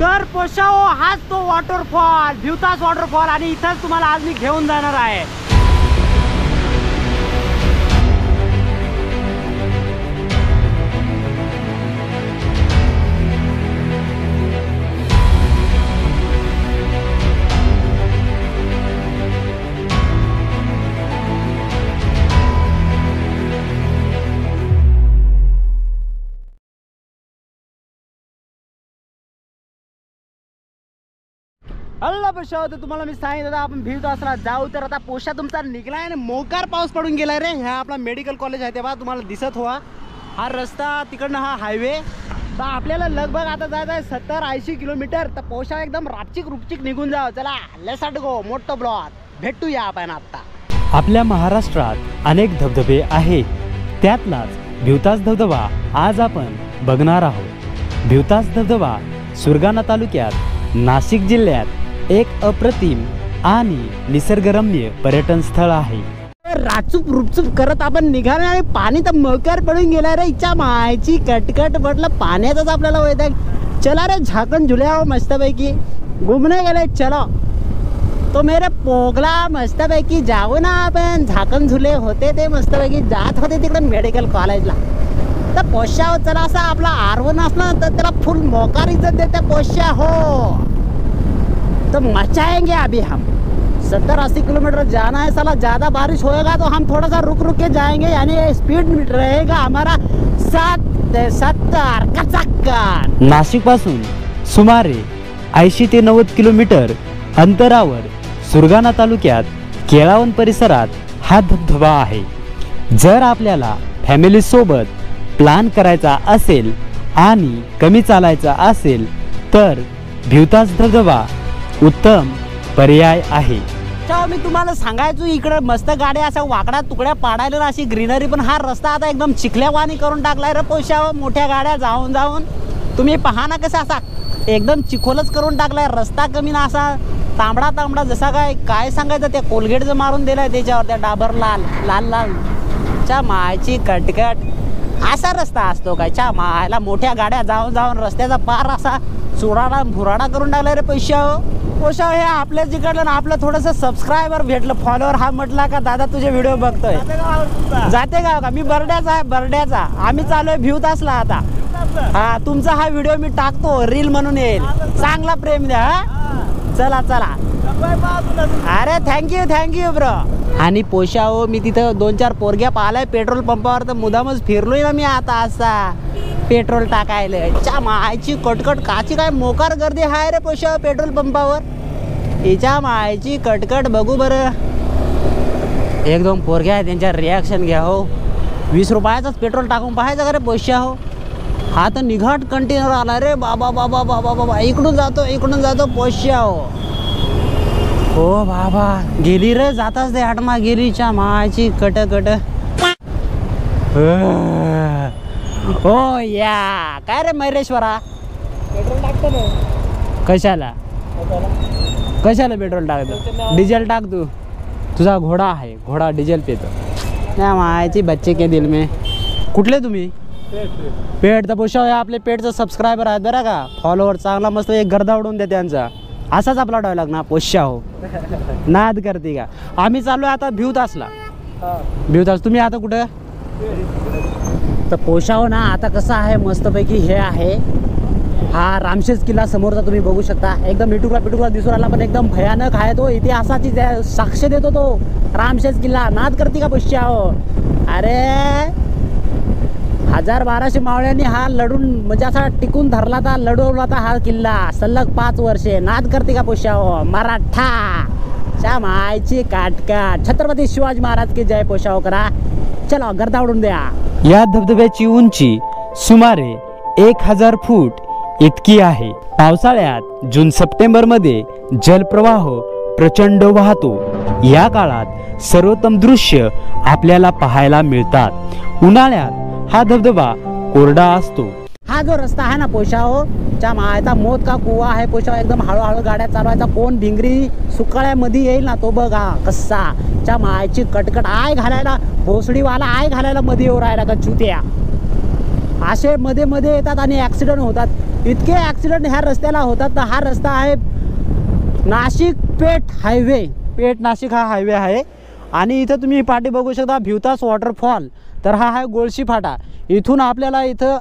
तर पोशाओ हाच तो वॉटरफॉल, भिवतास वॉटरफॉल, आणि इथंच तुम्हाला आज मी घेऊन जाणार आहे. हल्ला पोशा, तर तुम्हाला मी सांगितलं आपण भिवतासला जाऊ. तर आता पोशा तुमचा निघलाय आणि मोकार पाऊस पडून गेलाय रे. हा आपला मेडिकल कॉलेज आहे तेव्हा तुम्हाला दिसत व्हा. हा रस्ता तिकडनं हा हायवे. तर आपल्याला लगभग आता जायचं आहे 70-80 किलोमीटर. तर पोशा एकदम रापचिक निघून जाऊ. चला लेट्स गो. मोठं ब्लॉग भेटूया आपण आता. आपल्या महाराष्ट्रात अनेक धबधबे आहेत, त्यातलाच भिवतास धबधबा आज आपण बघणार आहोत. भिवतास धबधबा सुरगाणा तालुक्यात नाशिक जिल्ह्यात एक अप्रतिम आणि निसर्गरम्य पर्यटन स्थळ आहे. राचूप रुपचूप करत आपण निघालो आणि पाणी तर मकर पडून गेला रे. इच्छा मायची कटकट म्हटलं पाण्यातच आपल्याला वैताग. चला रे झाकण झुल्या मस्तपैकी घुमने गेले. चलो तो मेरे पोगला मस्तपैकी जाऊ ना आपण. झाकण झुले होते ते मस्तपैकी जात होते तिकडे मेडिकल कॉलेजला. तर पोशा चला असा आपला आरवण असला तर त्याला फुल मोकार इज्जत देते पोशा हो. तो मचाएंगे अभी हम. 70-80 किलोमीटर जाना है साला. ज़्यादा बारिश होएगा तो हम थोड़ा सा रुक के जाएंगे, यानी स्पीड रहेगा हमारा 70 कचाक्कन. नाशिक पासून सुमारे 80 ते 90 किलोमीटर अंतरावर सुरगाणा तालुक्यात केळावन परिसरात हा धबधबा आहे. जर आपल्याला फॅमिली सोबत प्लॅन करायचा असेल आणि कमी चालायचा असेल तर भिवतास धबधबा उत्तम पर्याय आहे. मी तुम्हाला सांगायचो इकडे मस्त गाड्या अशा वाकड्या तुकड्या पाडायला अशी ग्रीनरी, पण हा रस्ता आता एकदम चिखल्यावानी करून टाकलाय रे पोशा. मोठ्या गाड्या जाऊन तुम्ही पहा ना कसा असा एकदम चिखोलच करून टाकलाय. रस्ता कमी ना असा तांबडा जसा काय सांगायचं, त्या कोलगेटचं मारून दिलाय त्याच्यावर, त्या डाबर लाल च्या मायची कटकट. असा रस्ता असतो काय च्या मायला. मोठ्या गाड्या जाऊन रस्त्याचा पार असा फुराडा करून टाकलाय रे पोशा. पोशा हे आपल्या जिकडलं ना आपलं थोडंसं सबस्क्रायबर भेटलं, फॉलोअर. हा म्हटला का दादा तुझे व्हिडिओ बघतोय. जाते गाव का? मी बर्ड्याचा आहे, बर्ड्याचा. आम्ही चालूय भिवतासला आता. हा तुमचा हा व्हिडिओ मी टाकतो, रील म्हणून येईल. चांगला प्रेम द्या. चला अरे थँक्यू ब्रो. आणि पोशा हो मी तिथं 2-4 पोरग्या पाहिलाय पेट्रोल पंपावर, तर मुदामच फिरलोय ना मी आता असा पेट्रोल टाकायला. च्या मायची कटकट काची काय मोकार गर्दी आहे रे पोशा पेट्रोल पंपावर. हिच्या मायची कटकट बघू बरं. 1-2 पोरग्या आहे त्यांच्या रिॲक्शन घ्या हो. 20 रुपयाचाच पेट्रोल टाकून पाहायचं का रे पोशा हो. हा तर निघाट कंटेनर आला रे बाबा. इकडून जातो पोशा हो बाबा. गेली रे जाताच ते आटमा गेली. च्या मायची कटकट. हो या काय रे महेश्वरा पेट्रोल टाकतो ना. कशाला पेट्रोल टाकतो? डिझेल टाक तू. तुझा घोडा आहे, घोडा डिझेल पितो. नाही मायची बच्चे के दिल में. कुठले तुम्ही? पेट तर पोशा आपले पेटचं सबस्क्रायबर आहेत बरं का, फॉलोअर. चांगला मस्त एक गर्दा उडून दे त्यांचा. असाच आपला डायलॉग ना पोशा हो. नाद करते का? आम्ही चाललोय आता भिवतासला. तुम्ही आता कुठं? तर पोशा हो ना आता कसं आहे मस्तपैकी हे आहे हा रामशेज किल्ला समोरचा तुम्ही बघू शकता. एकदम मिटुकला दिसून राहिला, पण एकदम भयानक आहे तो. इतिहासाची साक्ष देतो तो रामशेज किल्ला. नाद करते का पोशा हो? अरे 1200 मावळ्यांनी हा लढून म्हणजे असा टिकून धरला था, लढवला होता हा किल्ला सलग 5 वर्षे. नाद करते का पोशा हो? मराठा च्या मायची काटकाट. छत्रपती शिवाजी महाराज की जय पोशा हो करा. चला गर्दा उडून द्या. या धबधब्याची उंची सुमारे 1000 फूट इतकी आहे. पावसाळ्यात जून-सप्टेंबर मध्ये जलप्रवाह प्रचंड वाहतो. या काळात सर्वोत्तम दृश्य आपल्याला पाहायला मिळतात. उन्हाळ्यात हा धबधबा कोरडा असतो. हा जो रस्ता आहे ना पोशा हो च्या मायचा मोत का कुवा आहे पोशा. एकदम हळूहळू गाड्या चालवायचा. कोण भिंगरी सुकाळ्यामध्ये येईल ना तो बघा कसा च्या मायची कटकट. आय घालायला भोसडीवाला आय घालायला मध्ये येऊ राहिला का चुत्या. असे मध्ये मध्ये येतात आणि ॲक्सिडेंट होतात. इतके ॲक्सिडेंट ह्या रस्त्याला होतात. तर हा रस्ता आहे नाशिक पेठ हायवे. पेठ नाशिक हा हायवे आहे. आणि इथं तुम्ही पाठी बघू शकता भिवतास वॉटरफॉल. तर हा आहे गोळशी फाटा. इथून आपल्याला इथं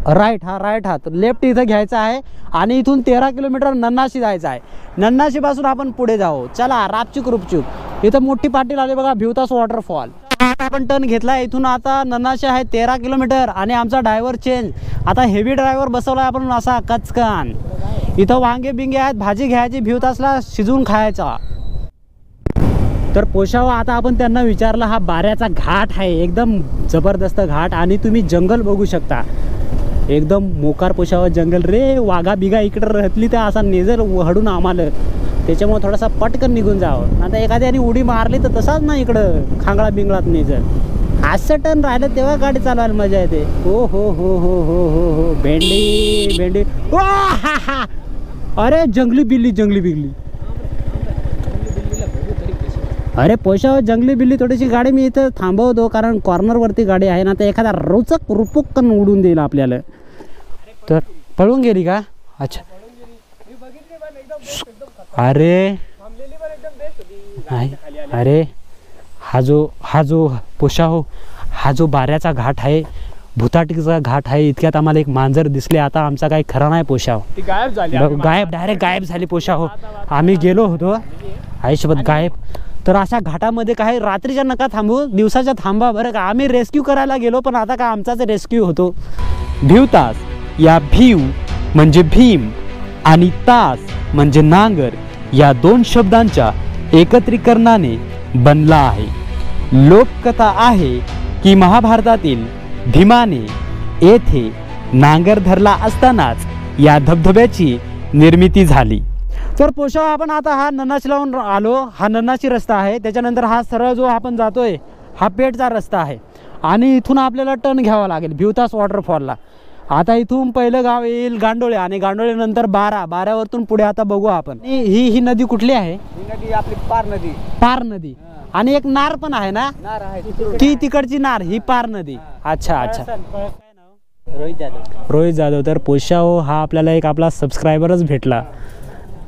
राईट हात लेफ्ट इथं घ्यायचा आहे आणि इथून 13 किलोमीटर नन्नाशी जायचं आहे. नन्नाशीपासून आपण पुढे जाऊ. चला रापचूक रुपचूक. इथं मोठी पाटी लावली बघा भिवतास वॉटरफॉल. आपण टर्न घेतला इथून. आता नन्नाशी आहे 13 किलोमीटर आणि आमचा ड्रायव्हर चेंज. आता हेवी ड्रायव्हर बसवला आपण असा कचकन. इथं वांगे बिंगे आहेत, भाजी घ्यायची, भिवतासला शिजवून खायचा. तर पोशाव आता आपण त्यांना विचारलं. हा बाऱ्याचा घाट आहे, एकदम जबरदस्त घाट आणि तुम्ही जंगल बघू शकता. एकदम मोकार पोशाव जंगल रे. वाघा बिगा इकडं राहतली तर असा नेजर हडून आम्हाला, त्याच्यामुळे थोडासा पटकन निघून जावं. आता एखाद्याने उडी मारली तर तसाच ना इकडं खांगळा बिंगळात नेजर. असं टर्न राहिलं तेव्हा गाडी चालवायला मजा येते. हो हो हो हो हो हो हो भेंडी भेंडी. अरे जंगली बिल्ली. अरे पोशाव जंगली बिल्ली. थोडीशी गाडी मी इथं थांबवतो कारण कॉर्नरवरती गाडी आहे ना, तर एखादा रोचक रुपुक्कन उडून देईल आपल्याला. तर पळून गेली का? अच्छा. अरे अरे हा जो पोशाव, हा जो बाऱ्याचा घाट आहे, भुताटीचा घाट आहे. इतक्यात आम्हाला एक मांजर दिसले. आता आमचा काही खरा नाही पोशाव. डायरेक्ट गायब झाली पोशाव. आम्ही गेलो होतो आयुष्यभर गायब. तर अशा घाटामध्ये काही रात्रीच्या नका थांबू, दिवसाच्या थांबा बरं का. आम्ही रेस्क्यू करायला गेलो पण आता का आमचाच रेस्क्यू होतो. भिवतास या भीव म्हणजे भीम आणि तास म्हणजे नांगर या दोन शब्दांच्या एकत्रीकरणाने बनला आहे. लोककथा आहे की महाभारतातील भीमाने येथे नांगर धरला असतानाच या धबधब्याची निर्मिती झाली. तर पोशाव आपण आता हा नन्नाशी लावून आलो. हा नन्नाशी रस्ता आहे. त्याच्यानंतर हा सरळ जो आपण जातोय हा पेठचा रस्ता आहे आणि इथून आपल्याला टर्न घ्यावा लागेल भिवतास वॉटरफॉलला. आता इथून पहिलं गाव येईल गांडोळे आणि गांडोळेनंतर बारावरतून पुढे आता बघू आपण. ही नदी कुठली आहे? ही नदी आपली पार नदी. आणि एक नार पण आहे ना, ती तिकडची नार, ही पार नदी. अच्छा. रोहित जाधव. तर पोशाव हा आपल्याला एक आपला सबस्क्रायबरच भेटला.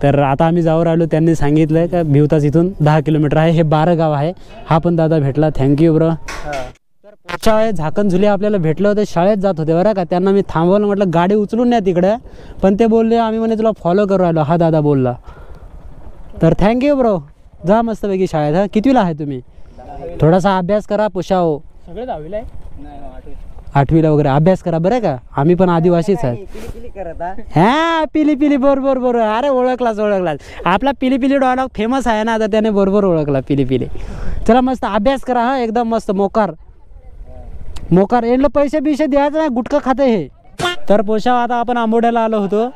तर आता आम्ही जाऊ राहिलो. त्यांनी सांगितलं का भिवतास इथून 10 किलोमीटर आहे. हे 12 गाव आहे. हा पण दादा भेटला, थँक्यू ब्रो. तर पोशाव आहे झाकण झुले आपल्याला भेटलं होते. शाळेत जात होते बरं का. त्यांना मी थांबवलं, म्हटलं गाडी उचलून न्या तिकडं. पण ते बोलले आम्ही म्हणे तुला फॉलो करू राहिलो. हा दादा बोलला. तर थँक्यू ब्रो. जा मस्तपैकी शाळेत. हा कितवीला आहे तुम्ही? थोडासा अभ्यास करा पोशाव. सगळे 10वीला आहे. 8वीला वगैरे अभ्यास करा बरं का. आम्ही पण आदिवासीच आहे. हा पिली बरोबर. अरे ओळखलाच. आपला पिली डायलॉग फेमस आहे ना, तर त्याने बरोबर ओळखला पिली. चला मस्त अभ्यास करा. हा एकदम मस्त मोकार. यांना पैसे बिशे द्यायचं नाही, गुटखा खाते हे. तर पोशाव आता आपण आंबोड्याला आलो होतो.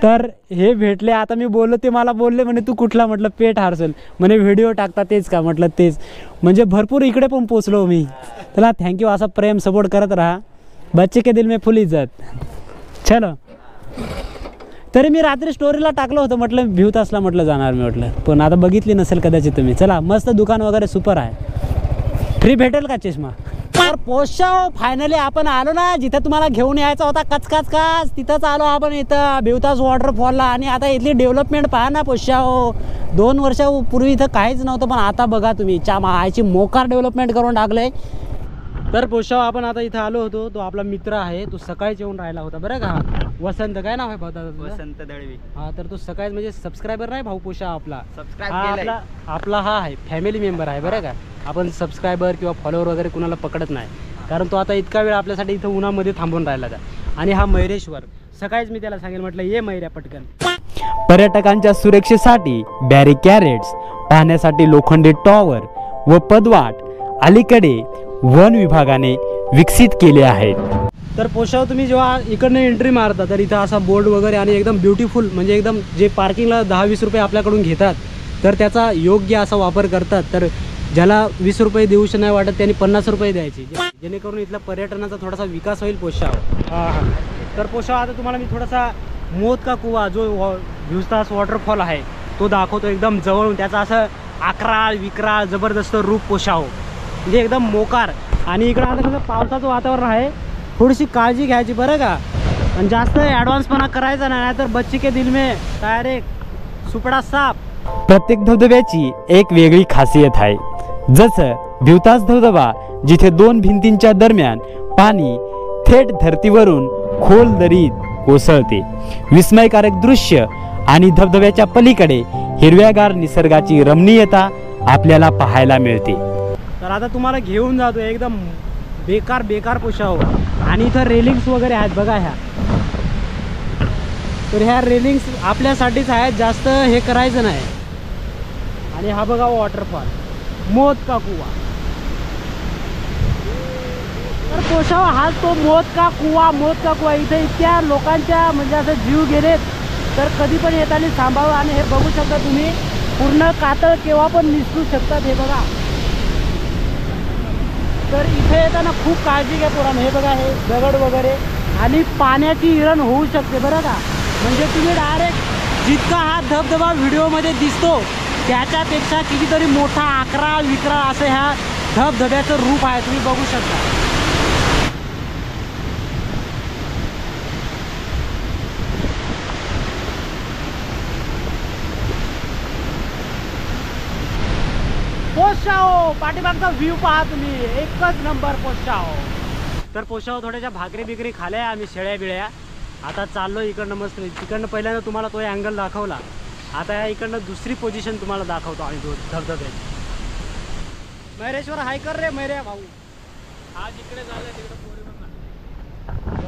तर हे भेटले. आता मी बोललो, ते मला बोलले म्हणे तू कुठला? म्हटलं पेठ हार्सल. म्हणे व्हिडिओ टाकता तेच का? म्हटलं तेच. म्हणजे भरपूर इकडे पण पोचलो मी. चला थँक्यू. असा प्रेम सपोर्ट करत राहा. बच्चे के दिल में फुल इज्जत. चलो. तरी मी रात्री स्टोरीला टाकलं होतं, म्हटलं भिवतासला म्हटलं जाणार मी म्हटलं, पण आता बघितली नसेल कदाचित तुम्ही. चला मस्त दुकान वगैरे सुपर आहे. फ्री भेटेल का चष्मा? तर पोशाव फायनली आपण आलो ना जिथं तुम्हाला घेऊन यायचा होता कच तिथंच आलो आपण इथं भिवतास वॉटरफॉलला. आणि आता इथली डेव्हलपमेंट पहा ना पोशाव. 2 वर्षापूर्वी इथं काहीच नव्हतं, पण आता बघा तुम्ही आयची मोकार डेव्हलपमेंट करून टाकलंय. तर पोशाव आपण आता इथं आलो होतो. तो आपला मित्र आहे, तो सकाळीच येऊन राहिला होता बरं का. वसंत, काय नाव आहे भाऊ? वसंत दळवी. हा, तर तो सकाळी म्हणजे सबस्क्रायबर नाही भाऊ पोशाव आपला. सबस्क्राईब आपला हा आहे फॅमिली मेंबर आहे बरं का. आपण सबस्क्रायबर किंवा फॉलोअर वगैरे कुणाला पकडत नाही, कारण तो आता इतका वेळ आपल्यासाठी इथं उन्हामध्ये थांबून राहिला होता. आणि हा मयुरेश्वर, सकाळीच मी त्याला सांगेल म्हटलं ये मैऱ्या पटकन. पर्यटकांच्या सुरक्षेसाठी बॅरिकॅरेड्स, पाहण्यासाठी लोखंडी टॉवर व पदवाट अलीकडे वन विभागाने विकसित केले आहेत. तर पोशाव तुम्ही जेव्हा इकडनं एंट्री मारता तर इथं असा बोर्ड वगैरे आणि एकदम ब्युटिफुल, म्हणजे एकदम जे पार्किंगला 10-20 रुपये आपल्याकडून घेतात तर त्याचा योग्य असा वापर करतात. तर ज्याला 20 रुपये देऊशी नाही वाटत त्यांनी 50 रुपये द्यायचे, जेणेकरून इथला पर्यटनाचा थोडासा विकास होईल पोशाव. तर पोशाव आता तुम्हाला मी थोडासा मोत का कुवा जो भिवतास वॉटरफॉल आहे तो दाखवतो एकदम जवळून. त्याचा असं आकराळ विक्राळ जबरदस्त रूप पोशाव, म्हणजे एकदम मोकार. आणि इकडं आता कसं पावसाचं वातावरण आहे थोडीशी काळजी घ्यायची बरं का, पण जास्त ॲडव्हान्सपणा करायचा नाही, तर बच्ची के दिल में डायरेक्ट सुपडा साप. प्रत्येक धबधब्याची एक वेगळी खासियत आहे. जसं भिवतास धबधबा, जिथे 2 भिंतींच्या दरम्यान पाणी थेट धर्तीवरून खोल दरीत कोसळते. विस्मयकारक दृश्य आणि धबधब्याच्या पलीकडे हिरव्यागार निसर्गाची रमणीयता आपल्याला पाहायला मिळते. तर आता तुम्हाला घेऊन जातो एकदम बेकार पोशाव, आणि इथं रेलिंग्स वगैरे आहेत बघा ह्या. तर ह्या रेलिंग्स आपल्यासाठीच आहेत, जास्त हे करायचं नाही. आणि हा बघा वॉटरफॉल, मौत का कुवा. तर पोशाव हा तो मौत का कुवा. इथे इतक्या लोकांच्या म्हणजे असं जीव गेलेत, तर कधी पण येताना सांभाळू. आणि हे बघू शकता तुम्ही, पूर्ण कातळ केव्हा पण निसटू शकतात. हे बघा, तर इथे येताना खूप काळजी घ्या पोरांनो. हे बघा, हे दगड वगैरे आणि पाण्याची इरण होऊ शकते बरं का. म्हणजे तुम्ही डायरेक्ट जितका हा धबधबा व्हिडिओमध्ये दिसतो त्याच्यापेक्षा कितीतरी मोठा 11-12 असं ह्या धबधब्याचं रूप आहे, तुम्ही बघू शकता. पोशाव पाठीमागचा व्ह्यू पहा तुम्ही, एकच नंबर पोशाव. तर पोशाव थोड्याशा भाकरी बिकरी खाल्या आम्ही, शेळ्या बिळ्या. आता चाललो इकडनं मस्त. तिकडनं पहिल्यांदा तुम्हाला तो अँगल दाखवला, आता इकडनं दुसरी पोझिशन तुम्हाला दाखवतो आम्ही धबधब्याची. महेश्वर हाय कर रे मैऱ्या भाऊ. आज इकडे झालं तिकडे.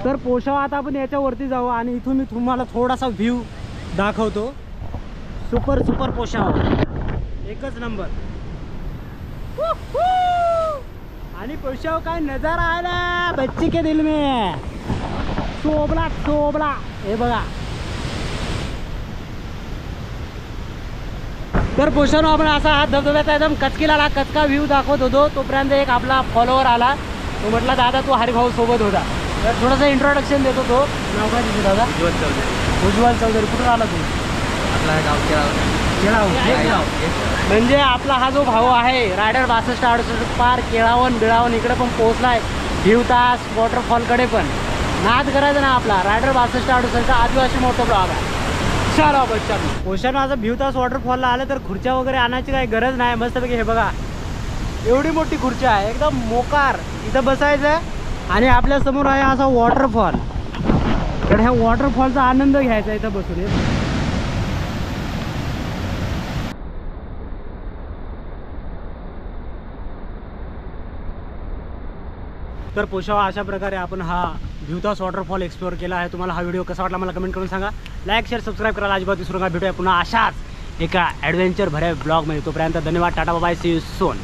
तर पोशाव आता आपण याच्यावरती जाऊ आणि इथून मी तुम्हाला थोडासा व्ह्यू दाखवतो. सुपर पोशाव, एकच नंबर. आणि पोशाव काय नजारा आला बच्ची के दिल में, सोबला. हे बघा, तर पोशाव आपण असा हा धबधब्याचा एकदम कचका व्ह्यू दाखवत होतो. तोपर्यंत एक आपला फॉलोवर आला, तो म्हटला दादा तू हरिभाऊ सोबत होता. तर थोडंसं इंट्रोडक्शन देतो. तो नाव काय तुझं दादा? उज्ज्वल चौधरी. कुठून आला तू? आपला गाव केळाव. म्हणजे आपला हा जो भाऊ आहे रायडर 62-68 पार केळावन इकडे पण पोहोचलाय. भिवतास वॉटरफॉलकडे पण नाद करायचा ना आपला. रायडर 62-68 आदिवासी मोठं ब्लॉग आहे. चला बच्चा पोषण माझं भिवतास वॉटरफॉलला आलं तर खुर्च्या वगैरे आणायची काही गरज नाही. मस्तपैकी हे बघा, एवढी मोठी खुर्च्या आहे, एकदम मोकार. इथं बसायचं आणि आपल्या समोर आहे असा वॉटरफॉल. तर ह्या वॉटरफॉलचा आनंद घ्यायचा इथं बसून. तर पोशाव अशा प्रकारे आपण हा भिवतास वॉटरफॉल एक्सप्लोअर केला आहे. तुम्हाला हा व्हिडिओ कसा वाटला मला कमेंट करून सांगा. लाईक शेअर सबस्क्राईब करायला अजिबात विसरू नका. भेटूया पुन्हा अशाच एका ॲडव्हेंचर भऱ्या ब्लॉगमध्ये. तोपर्यंत धन्यवाद. Tata bye, see you soon.